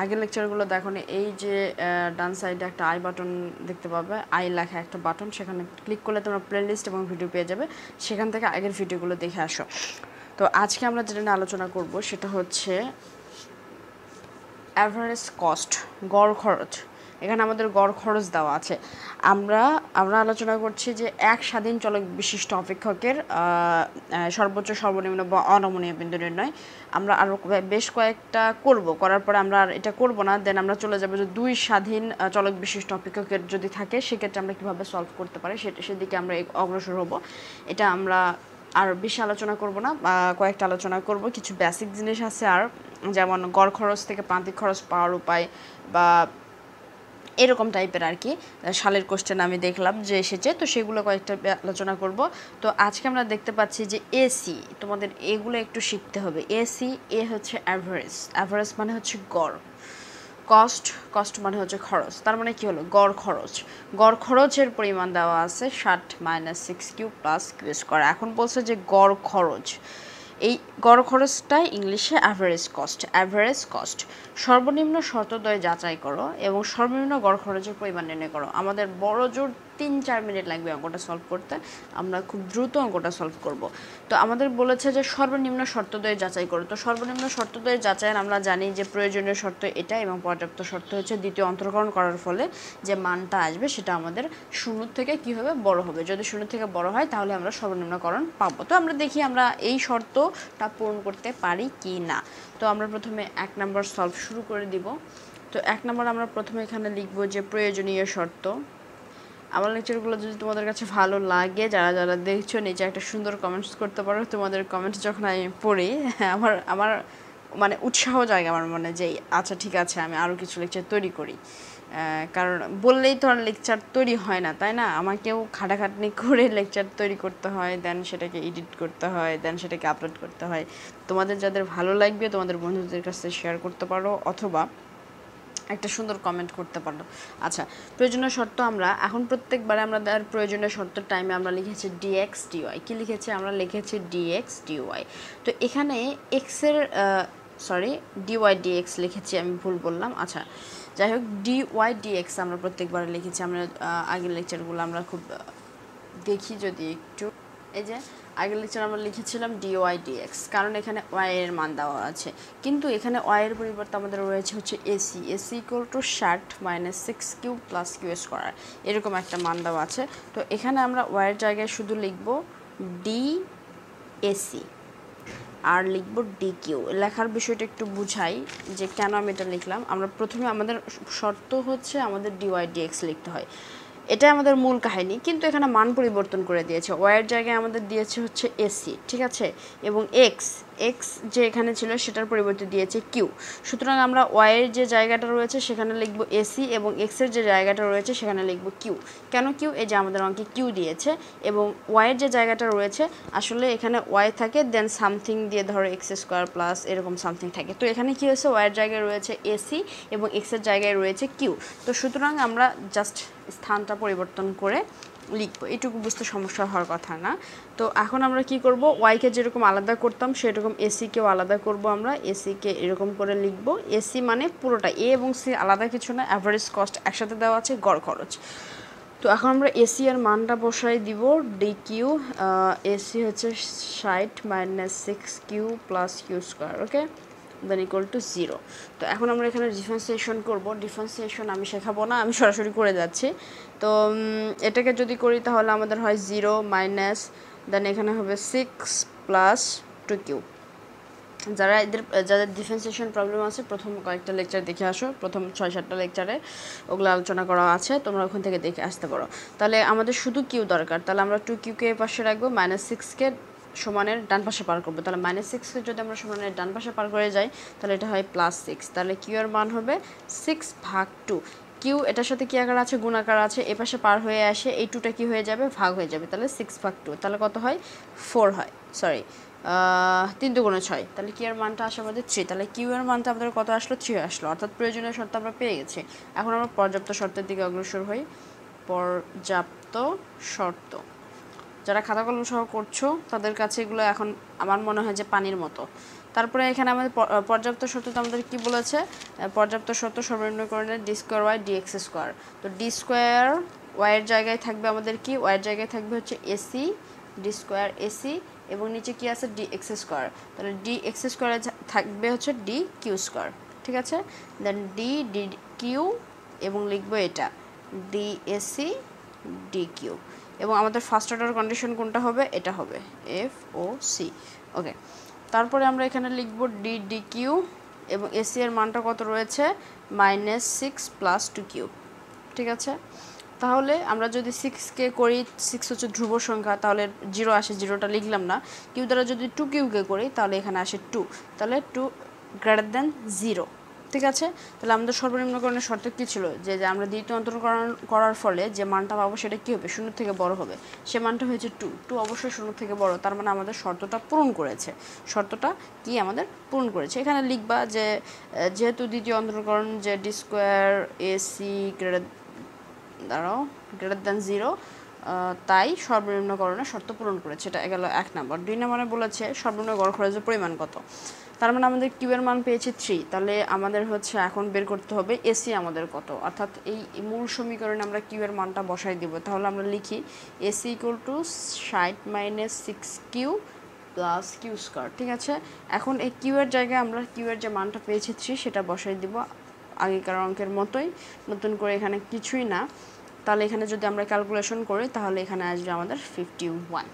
আগের লেকচারগুলো দেখো এই যে ডান সাইডে একটা আই বাটন দেখতে পাবে, আই লেখা একটা বাটন, সেখানে ক্লিক করলে তোমরা প্লেলিস্ট এবং ভিডিও পেয়ে যাবে, সেখান থেকে আগের ভিডিওগুলো দেখে আসো। তো আজকে আমরা যেটা নিয়ে আলোচনা করব সেটা হচ্ছে অ্যাভারেজ কস্ট, গড় খরচ। এখানে আমাদের গড় খরচ দেওয়া আছে। আমরা আলোচনা করছি যে এক স্বাধীন চলক বিশিষ্ট অপেক্ষকের সর্বোচ্চ সর্বনিম্ন বা অনমনীয় বিন্দু নির্ণয়। আমরা আরও বেশ কয়েকটা করার পরে আমরা আর এটা করব না, দেন আমরা চলে যাবো যে দুই স্বাধীন চলক বিশিষ্ট অপেক্ষকের যদি থাকে সেক্ষেত্রে আমরা কীভাবে সলভ করতে পারি সেদিকে আমরা অগ্রসর হব। এটা আমরা আর বেশি আলোচনা করব না, কয়েকটা আলোচনা করব। কিছু বেসিক জিনিস আছে আর, যেমন গড় খরচ থেকে প্রান্তিক খরচ পাওয়ার উপায় বা এরকম টাইপের আর কি সালের কোশ্চেন আমি দেখলাম যে এসেছে, তো সেগুলো কয়েকটা আলোচনা করব। তো আজকে আমরা দেখতে পাচ্ছি যে এসি, তোমাদের এগুলো একটু শিখতে হবে। এসি এ হচ্ছে অ্যাভারেজ মানে হচ্ছে গড়, কস্ট মানে হচ্ছে খরচ। তার মানে কি হলো, গড় খরচের পরিমাণ দেওয়া আছে 60 - 6q + q²। এখন বলছে যে গড় খরচ, এই গড় খরচটাই ইংলিশে অ্যাভারেজ কস্ট। সর্বনিম্ন শর্তদ্বয় যাচাই করো এবং সর্বনিম্ন গড় খরচের পরিমাণ নির্ণয় করো। আমাদের বড় জোর 3-4 মিনিট লাগবে অঙ্কটা সলভ করতে, আমরা খুব দ্রুত অঙ্কটা সলভ করব। তো আমাদের বলেছে যে সর্বনিম্ন শর্তদ্বয় যাচাই করো। তো সর্বনিম্ন শর্তদ্বয় যাচাইয়ের আমরা জানি যে প্রয়োজনীয় শর্ত এটা এবং পর্যাপ্ত শর্ত হচ্ছে দ্বিতীয় অন্তরকরণ করার ফলে যে মানটা আসবে সেটা আমাদের 0 থেকে কী হবে, বড় হবে। যদি 0 থেকে বড় হয় তাহলে আমরা সর্বনিম্নকরণ পাবো। তো আমরা দেখি আমরা এই শর্তটা পূরণ করতে পারি কি না। তো আমরা প্রথমে 1 নম্বর সলভ শুরু করে দিব। তো 1 নম্বর আমরা প্রথমে এখানে লিখব যে প্রয়োজনীয় শর্ত। আমার লেকচারগুলো যদি তোমাদের কাছে ভালো লাগে, যারা যারা দেখছো, নিচে একটা সুন্দর কমেন্টস করতে পারো। তোমাদের কমেন্টস যখন আমি পড়ি আমার মানে উৎসাহ জাগে আমার মনে, যে আচ্ছা ঠিক আছে আমি আরও কিছু লেকচার তৈরি করি। কারণ বললেই তো আর লেকচার তৈরি হয় না, তাই না? আমাকেও খাটাখাটনি করে লেকচার তৈরি করতে হয়, দেন সেটাকে এডিট করতে হয়, দেন সেটাকে আপলোড করতে হয়। তোমাদের যাদের ভালো লাগবে তোমাদের বন্ধুদের কাছে শেয়ার করতে পারো, অথবা একটা সুন্দর কমেন্ট করতে পারো। আচ্ছা, প্রয়োজনীয় শর্ত আমরা এখন প্রত্যেকবারে আমরা প্রয়োজনীয় শর্তের টাইমে আমরা লিখেছি ডিএক্স ডিওয়াই। কী লিখেছি? আমরা লিখেছি ডিএক্স ডিওয়াই। তো এখানে এক্সের ডিওয়াই ডিএক্স লিখেছি, আমি ভুল বললাম। আচ্ছা যাই হোক, ডিওয়াই ডিএক্স আমরা প্রত্যেকবার লিখেছি। আমরা আগের লেকচারগুলো আমরা খুব দেখি, যদি একটু এই যে আগের লেকচার আমরা লিখেছিলাম ডিওয়াই ডিএক্স, কারণ এখানে ওয়াই এর মান দেওয়া আছে, কিন্তু এখানে ওয়াই এর পরিবর্তে আমাদের রয়েছে হচ্ছে এসি = 60 - 6q + q², এরকম একটা মান দেওয়া আছে। তো এখানে আমরা ওয়াই এর জায়গায় শুধু লিখব ডি এসি আর লিখব ডিকিউ। লেখার বিষয়টা একটু বুঝাই যে কেন আমি এটা লিখলাম। আমরা প্রথমে আমাদের শর্ত হচ্ছে আমাদের ডিওয়াই ডিএক্স লিখতে হয়, এটাই আমাদের মূল কাহিনী, কিন্তু এখানে মান পরিবর্তন করে দিয়েছে। ওয়াইয়ের জায়গায় আমাদের দিয়েছে হচ্ছে এসি, ঠিক আছে, এবং এক্স যে এখানে ছিল সেটার পরিবর্তে দিয়েছে কিউ। সুতরাং আমরা ওয়াইয়ের যে জায়গাটা রয়েছে সেখানে লিখব এসি এবং এক্সের যে জায়গাটা রয়েছে সেখানে লিখব কিউ। কেন কিউ? এই যে আমাদের অঙ্কে কিউ দিয়েছে, এবং ওয়াইয়ের যে জায়গাটা রয়েছে আসলে এখানে ওয়াই থাকে, দেন সামথিং দিয়ে ধরো x² + এরকম সামথিং থাকে। তো এখানে কী হয়েছে, ওয়াইয়ের জায়গায় রয়েছে এসি এবং এক্সের জায়গায় রয়েছে কিউ। তো সুতরাং আমরা জাস্ট স্থানটা পরিবর্তন করে লিখবো, এটুকু বুঝতে সমস্যা হওয়ার কথা না। তো এখন আমরা কি করব, ওয়াইকে যেরকম আলাদা করতাম সেরকম এসিকেও আলাদা করব। আমরা এসিকে এরকম করে লিখব, এসি মানে পুরোটা, এ এবং সি আলাদা কিছু না, অ্যাভারেজ কস্ট একসাথে দেওয়া আছে, গড় খরচ। তো এখন আমরা এসি এর মানটা বসাই দিব, ডিকিউ। এসি হচ্ছে 60 - 6q + q², ওকে, দেন = 0। তো এখন আমরা এখানে ডিফারেন্সিয়েশন করব। ডিফারেন্সিয়েশন আমি শেখাবো না, আমি সরাসরি করে যাচ্ছি। তো এটাকে যদি করি তাহলে আমাদের হয় 0 মাইনাস, দেন এখানে হবে 6 + 2q। যাদের ডিফারেন্সিয়েশন প্রবলেম আছে প্রথম কয়েকটা লেকচার দেখে আসো, প্রথম 6-7টা লেকচারে ওগুলো আলোচনা করা আছে, তোমরা ওখান থেকে দেখে আসতে পারো। তাহলে আমাদের শুধু কিউ দরকার, তাহলে আমরা 2q-কে পাশে রাখবো, -6কে সমানের ডান পাশে পার করবো। তাহলে -6কে যদি আমরা সমানের ডান পাশে পার করে যাই তাহলে এটা হয় +6। তাহলে কিউ এর মান হবে 6/2। কিউ এটার সাথে কি আকার আছে, গুণাকার আছে, এ পাশে পার হয়ে আসে, এই 2টা কি হয়ে যাবে, ভাগ হয়ে যাবে। তাহলে 6/2, তাহলে কত হয়, 4 হয়, 3 × 6। তাহলে কিউ এর মানটা আসে আমাদের 3। তাহলে কিউ এর মানটা আমাদের কত আসলো, 3 আসলো, অর্থাৎ প্রয়োজনীয় শর্ত আমরা পেয়ে গেছি। এখন আমরা পর্যাপ্ত শর্তের দিকে অগ্রসর হই। পর্যাপ্ত শর্ত, যারা খাতা কলম সহ করছো তাদের কাছে এগুলো এখন আমার মনে হয় যে পানির মতো, তারপরে এখানে আমাদের পর্যাপ্ত শর্ত আমাদের কি বলেছে, পর্যাপ্ত শর্ত সর্বনিম্নকরণে D square Y DX square. তো ডি স্কোয়ার ওয়াইয়ের জায়গায় থাকবে আমাদের কি, ওয়াইয়ের জায়গায় থাকবে হচ্ছে এসি, ডি স্কোয়ার এসি, এবং নিচে কি আছে ডি এক্স স্কোয়ার। তাহলে ডি এক্স স্কোয়ারে থাকবে হচ্ছে ডি কিউ স্কোয়ার, ঠিক আছে। দেন ডি ডি কিউ এবং লিখবো এটা ডি এসি ডি কিউ, এবং আমাদের ফার্স্ট অর্ডার কন্ডিশন কোনটা হবে, এটা হবে এফ ও সি। ওকে, তারপরে আমরা এখানে লিখব ডি ডি কিউ, এবং এসি এর মানটা কত রয়েছে, -6 + 2 কিউব, ঠিক আছে। তাহলে আমরা যদি 6কে করি, 6 হচ্ছে ধ্রুব সংখ্যা, তাহলে 0 আসে, 0টা লিখলাম না। কিউ দ্বারা যদি 2 কিউকে করি তাহলে এখানে আসে 2, তাহলে 2 > 0, ঠিক আছে। তাহলে আমাদের সর্বনিম্নকরণের শর্ত কী ছিল, যে আমরা দ্বিতীয় অন্তরকরণ করার ফলে যে মানটা পাবো সেটা কী হবে, 0 থেকে বড় হবে। সে মানটা হয়েছে 2, 2 অবশ্যই 0 থেকে বড়, তার মানে আমাদের শর্তটা পূরণ করেছে। শর্তটা কি আমাদের পূরণ করেছে। এখানে লিখবা যে যেহেতু দ্বিতীয় অন্তরকরণ যে ডি স্কোয়ার এসি >0, তাই সর্বনিম্নকরণের শর্ত পূরণ করেছে। এটা গেল 1 নম্বর। 2 নম্বরে বলেছে সর্বনিম্ন গড় খরচের পরিমাণ কত। তার মানে আমাদের কিউ এর মান পেয়েছি 3, তাহলে আমাদের হচ্ছে এখন বের করতে হবে এসি আমাদের কত, অর্থাৎ এই মূল সমীকরণে আমরা কিউ এর মানটা বসাই দিব। তাহলে আমরা লিখি AC = 60 - 6 Q plus Q square, ঠিক আছে। এখন এই কিউ এর জায়গায় আমরা কিউ এর যে মানটা পেয়েছি 3 সেটা বসাই দিব আগেকার অঙ্কের মতোই, নতুন করে এখানে কিছুই না। তাহলে এখানে যদি আমরা ক্যালকুলেশন করি তাহলে এখানে আসবে আমাদের 51।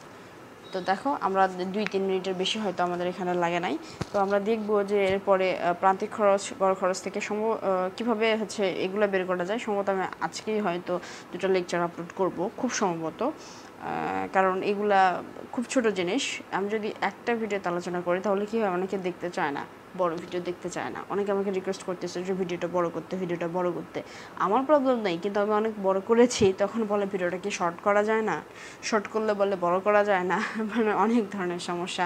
তো দেখো আমরা 2-3 মিনিটের বেশি হয়তো আমাদের এখানে লাগে নাই। তো আমরা দেখব যে এরপরে প্রান্তিক খরচ গড় খরচ থেকে কীভাবে হচ্ছে এগুলো বের করা যায়। সম্ভবত আমি আজকেই হয়তো 2টা লেকচার আপলোড করব খুব সম্ভবত, কারণ এগুলা খুব ছোট জিনিস। আমি যদি একটা ভিডিওতে আলোচনা করি তাহলে কী হয়, অনেকে দেখতে চায় না, বড় ভিডিও দেখতে চায় না। অনেকে আমাকে রিকোয়েস্ট করতেছে যে ভিডিওটা বড় করতে। আমার প্রবলেম নেই, কিন্তু আমি অনেক বড় করেছি, তখন বলে ভিডিওটা কি শর্ট করা যায় না, শর্ট করলে বলে বড় করা যায় না, মানে অনেক ধরনের সমস্যা।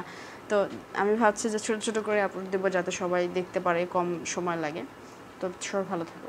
তো আমি ভাবছি যে ছোট ছোট করে আপলোড দেবো যাতে সবাই দেখতে পারে, কম সময় লাগে। তো সবাই ভালো থাকো।